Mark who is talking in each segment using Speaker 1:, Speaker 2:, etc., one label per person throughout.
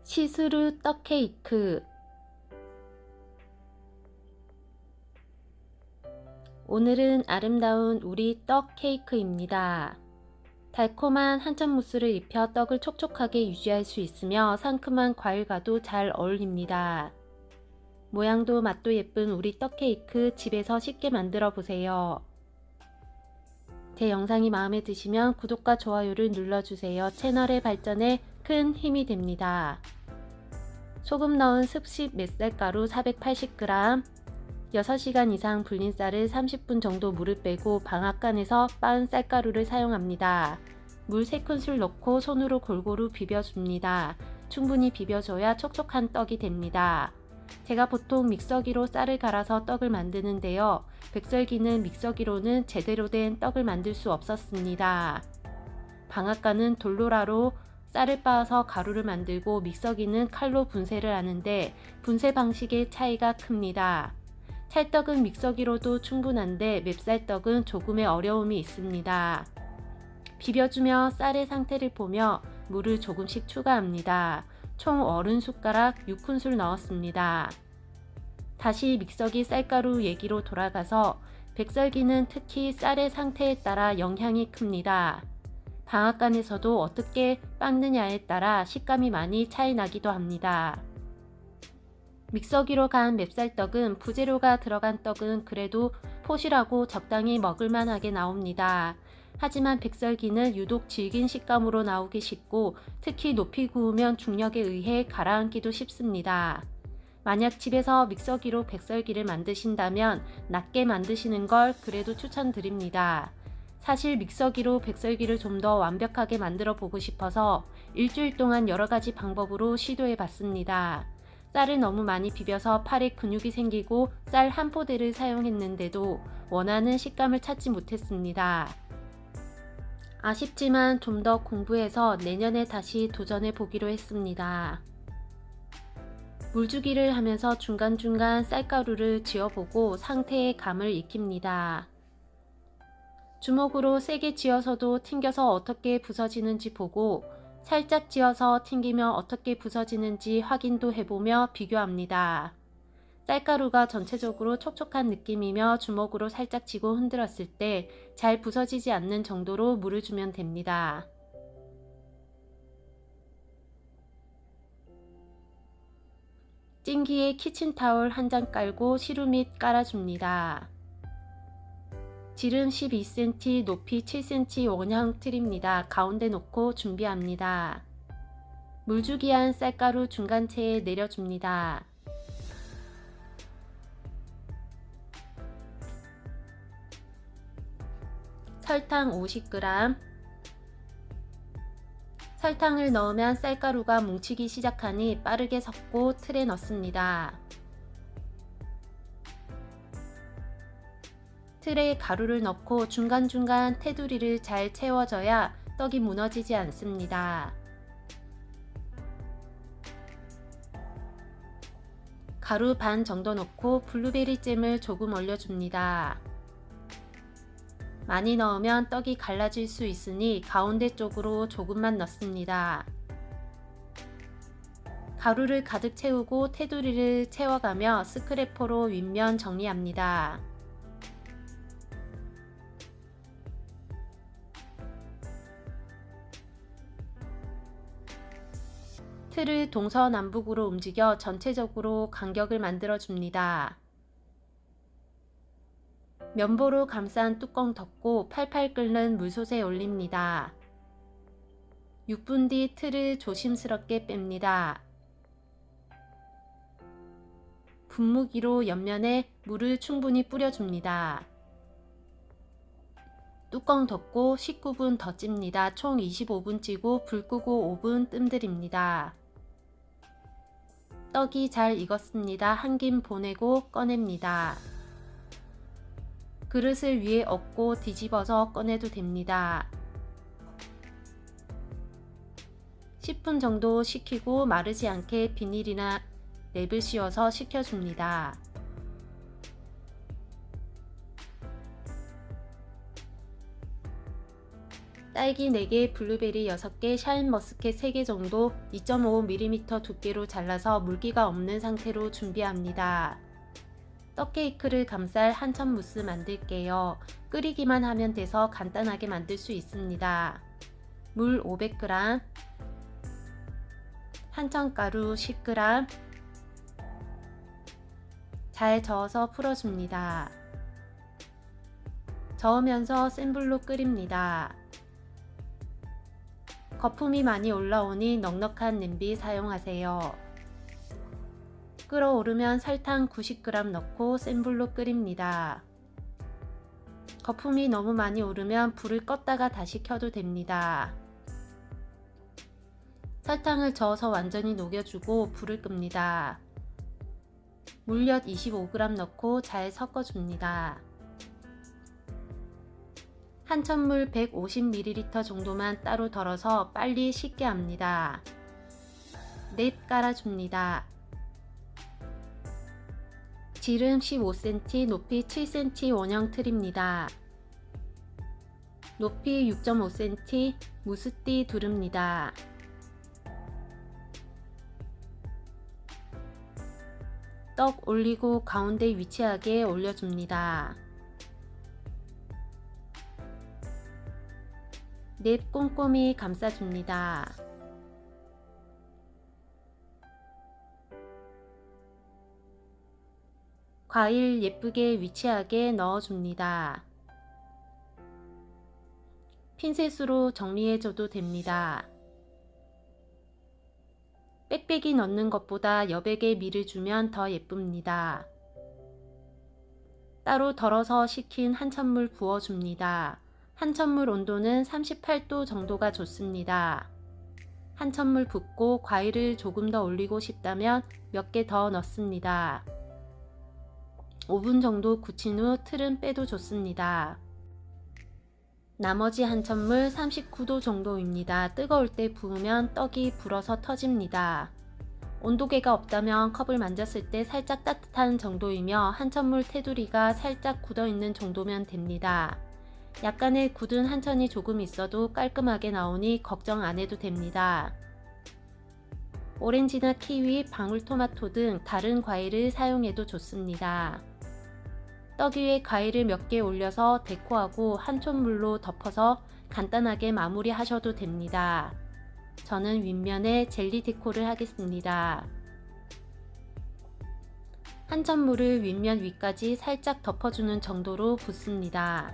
Speaker 1: 시스루 떡 케이크. 오늘은 아름다운 우리 떡 케이크입니다. 달콤한 한참 무스를 입혀 떡을 촉촉하게 유지할 수 있으며 상큼한 과일과도 잘 어울립니다. 모양도 맛도 예쁜 우리 떡 케이크 집에서 쉽게 만들어 보세요. 제 영상이 마음에 드시면 구독과 좋아요를 눌러주세요. 채널의 발전에 큰 힘이 됩니다. 소금 넣은 습식 맵쌀가루 480g, 6시간 이상 불린 쌀을 30분 정도 물을 빼고 방앗간에서 빻은 쌀가루를 사용합니다. 물 3큰술 넣고 손으로 골고루 비벼줍니다. 충분히 비벼줘야 촉촉한 떡이 됩니다. 제가 보통 믹서기로 쌀을 갈아서 떡을 만드는데요. 백설기는 믹서기로는 제대로 된 떡을 만들 수 없었습니다. 방앗간은 돌로라로 쌀을 빻아서 가루를 만들고 믹서기는 칼로 분쇄를 하는데 분쇄 방식의 차이가 큽니다. 찰떡은 믹서기로도 충분한데 맵쌀떡은 조금의 어려움이 있습니다. 비벼주며 쌀의 상태를 보며 물을 조금씩 추가합니다. 총 어른 숟가락 6큰술 넣었습니다. 다시 믹서기 쌀가루 얘기로 돌아가서 백설기는 특히 쌀의 상태에 따라 영향이 큽니다. 방앗간에서도 어떻게 빻느냐에 따라 식감이 많이 차이 나기도 합니다. 믹서기로 간 맵쌀떡은 부재료가 들어간 떡은 그래도 포실하고 적당히 먹을만하게 나옵니다. 하지만 백설기는 유독 질긴 식감으로 나오기 쉽고 특히 높이 구우면 중력에 의해 가라앉기도 쉽습니다. 만약 집에서 믹서기로 백설기를 만드신다면 낮게 만드시는 걸 그래도 추천드립니다. 사실 믹서기로 백설기를 좀 더 완벽하게 만들어 보고 싶어서 일주일 동안 여러가지 방법으로 시도해 봤습니다. 쌀을 너무 많이 비벼서 팔에 근육이 생기고 쌀 한 포대를 사용했는데도 원하는 식감을 찾지 못했습니다. 아쉽지만 좀 더 공부해서 내년에 다시 도전해 보기로 했습니다. 물주기를 하면서 중간중간 쌀가루를 지어보고 상태의 감을 익힙니다. 주먹으로 세게 쥐어서도 튕겨서 어떻게 부서지는지 보고 살짝 쥐어서 튕기며 어떻게 부서지는지 확인도 해보며 비교합니다. 쌀가루가 전체적으로 촉촉한 느낌이며 주먹으로 살짝 쥐고 흔들었을 때 잘 부서지지 않는 정도로 물을 주면 됩니다. 찜기에 키친타올 한 장 깔고 시루밑 깔아줍니다. 지름 12cm, 높이 7cm 원형 틀입니다. 가운데 놓고 준비합니다. 물주기한 쌀가루 중간체에 내려줍니다. 설탕 50g. 설탕을 넣으면 쌀가루가 뭉치기 시작하니 빠르게 섞고 틀에 넣습니다. 틀에 가루를 넣고 중간중간 테두리를 잘 채워줘야 떡이 무너지지 않습니다. 가루 반 정도 넣고 블루베리 잼을 조금 올려줍니다. 많이 넣으면 떡이 갈라질 수 있으니 가운데 쪽으로 조금만 넣습니다. 가루를 가득 채우고 테두리를 채워가며 스크래퍼로 윗면 정리합니다. 틀을 동서남북으로 움직여 전체적으로 간격을 만들어 줍니다. 면보로 감싼 뚜껑 덮고 팔팔 끓는 물솥에 올립니다. 6분 뒤 틀을 조심스럽게 뺍니다. 분무기로 옆면에 물을 충분히 뿌려줍니다. 뚜껑 덮고 19분 더 찝니다. 총 25분 찌고 불 끄고 5분 뜸들입니다. 떡이 잘 익었습니다. 한 김 보내고 꺼냅니다. 그릇을 위에 얹고 뒤집어서 꺼내도 됩니다. 10분 정도 식히고 마르지 않게 비닐이나 랩을 씌워서 식혀줍니다. 딸기 4개, 블루베리 6개, 샤인머스켓 3개 정도 2.5mm 두께로 잘라서 물기가 없는 상태로 준비합니다. 떡케이크를 감쌀 한천 무스 만들게요. 끓이기만 하면 돼서 간단하게 만들 수 있습니다. 물 500g, 한천가루 10g, 잘 저어서 풀어줍니다. 저으면서 센 불로 끓입니다. 거품이 많이 올라오니 넉넉한 냄비 사용하세요. 끓어오르면 설탕 90g 넣고 센 불로 끓입니다. 거품이 너무 많이 오르면 불을 껐다가 다시 켜도 됩니다. 설탕을 저어서 완전히 녹여주고 불을 끕니다. 물엿 25g 넣고 잘 섞어줍니다. 한천물 150ml 정도만 따로 덜어서 빨리 식게 합니다. 냅 깔아줍니다. 지름 15cm, 높이 7cm 원형 틀입니다. 높이 6.5cm, 무스띠 두릅니다. 떡 올리고 가운데 위치하게 올려줍니다. 냅 꼼꼼히 감싸줍니다. 과일 예쁘게 위치하게 넣어줍니다. 핀셋으로 정리해줘도 됩니다. 빽빽이 넣는 것보다 여백에 밀을 주면 더 예쁩니다. 따로 덜어서 식힌 한천물 부어줍니다. 한천물 온도는 38도 정도가 좋습니다. 한천물 붓고 과일을 조금 더 올리고 싶다면 몇 개 더 넣습니다. 5분 정도 굳힌 후 틀은 빼도 좋습니다. 나머지 한천물 39도 정도입니다. 뜨거울 때 부으면 떡이 불어서 터집니다. 온도계가 없다면 컵을 만졌을 때 살짝 따뜻한 정도이며 한천물 테두리가 살짝 굳어 있는 정도면 됩니다. 약간의 굳은 한천이 조금 있어도 깔끔하게 나오니 걱정 안 해도 됩니다. 오렌지나 키위, 방울토마토 등 다른 과일을 사용해도 좋습니다. 떡 위에 과일을 몇 개 올려서 데코하고 한촌물로 덮어서 간단하게 마무리 하셔도 됩니다. 저는 윗면에 젤리 데코를 하겠습니다. 한천물을 윗면 위까지 살짝 덮어주는 정도로 붓습니다.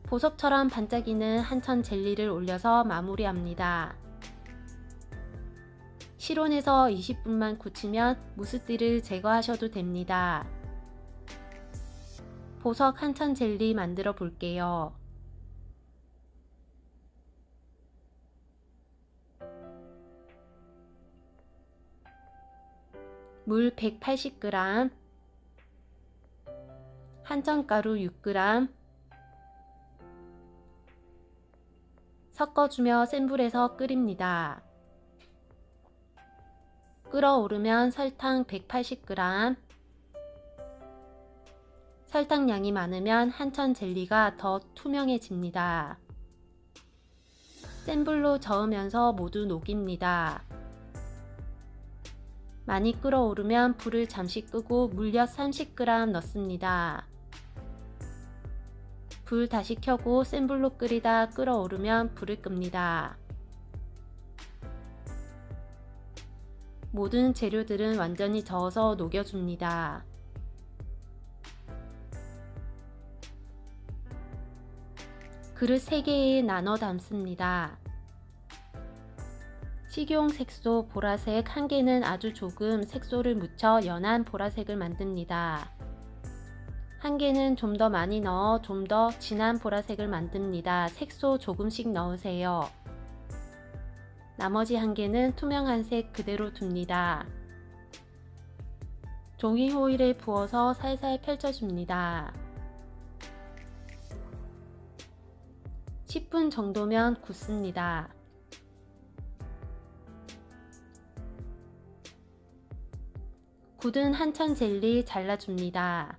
Speaker 1: 보석처럼 반짝이는 한천 젤리를 올려서 마무리합니다. 실온에서 20분만 굳히면 무스띠를 제거하셔도 됩니다. 보석 한천 젤리 만들어 볼게요. 물 180g, 한천가루 6g, 섞어주며 센 불에서 끓입니다. 끓어오르면 설탕 180g, 설탕량이 많으면 한천 젤리가 더 투명해집니다. 센 불로 저으면서 모두 녹입니다. 많이 끓어오르면 불을 잠시 끄고 물엿 30g 넣습니다. 불 다시 켜고 센 불로 끓이다 끓어오르면 불을 끕니다. 모든 재료들은 완전히 저어서 녹여줍니다. 그릇 3개에 나눠 담습니다. 식용 색소 보라색 1개는 아주 조금 색소를 묻혀 연한 보라색을 만듭니다. 1개는 좀 더 많이 넣어 좀 더 진한 보라색을 만듭니다. 색소 조금씩 넣으세요. 나머지 1개는 투명한 색 그대로 둡니다. 종이 호일에 부어서 살살 펼쳐줍니다. 10분 정도면 굳습니다. 굳은 한천 젤리 잘라줍니다.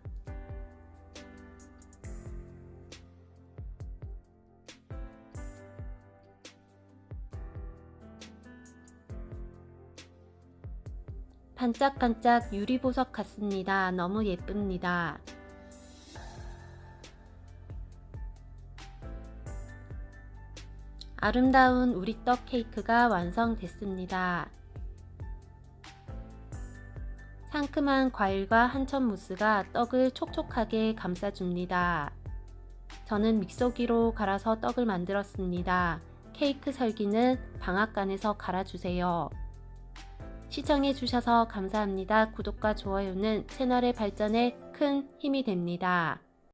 Speaker 1: 반짝반짝 유리보석 같습니다. 너무 예쁩니다. 아름다운 우리 떡 케이크가 완성됐습니다. 상큼한 과일과 한천 무스가 떡을 촉촉하게 감싸줍니다. 저는 믹서기로 갈아서 떡을 만들었습니다. 케이크 설기는 방앗간에서 갈아주세요. 시청해주셔서 감사합니다. 구독과 좋아요는 채널의 발전에 큰 힘이 됩니다.